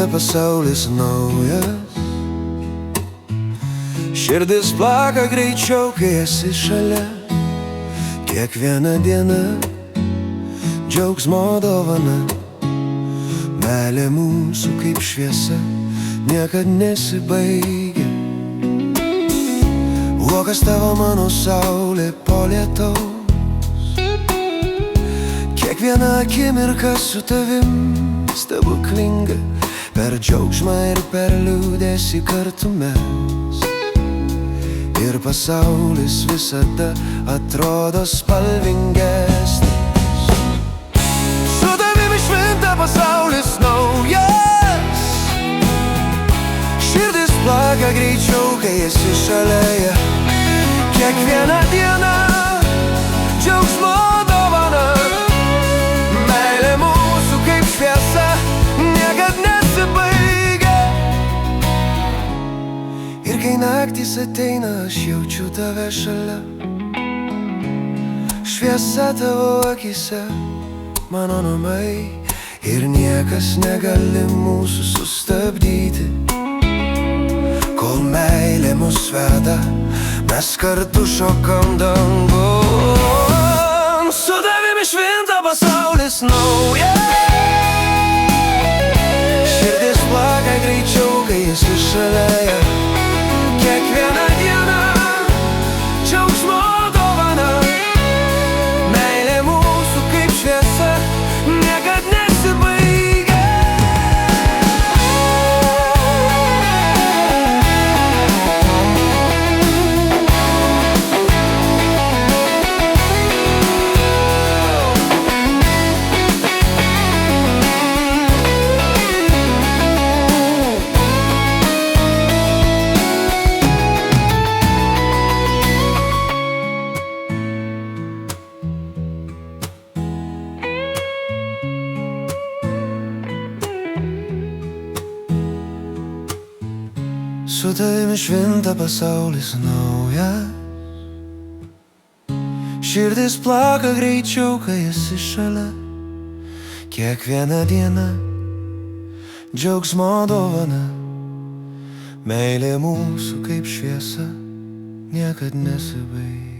švinta pasaulis naujas. Širdis plaka greičiau, kai esi šalia. Kiekviena diena džiaugsmo dovana. Meilė mūsų kaip šviesa niekad nesibaigia. Uogas tavo mano saulė po lietaus. Kiekviena akimirka su tavim stebuklinga. Per džiaugsmą ir per liūdesį kartu mes. Ir pasaulis visada atrodo spalvingesnis. Su tavimi švinta pasaulis naujas. Širdis plaka greičiau, kai esi šalia. Kiekviena diena džiaugsmo dovana. Meilė mūsų kaip šviesa niekad nesibaigia. Ir kai naktys ateina, aš jaučiu tave šalia. Šviesa tavo akise, mano namai. Ir niekas negali mūsų sustabdyti. Kol meilė mus veda, mes kartu šokam dangun. Su tavimi švinta pasaulis naujas. Širdis plaka greičiau, kai esi šalia. Kiekviena diena džiaugsmo dovana. Meilė mūsų kaip šviesa niekad nesibaigia. Su tavimi švinta pasaulis naujas. Širdis plaka greičiau, kai esi šalia. Kiekviena diena džiaugsmo dovana. Meilė mūsų kaip šviesa niekad nesibaigia.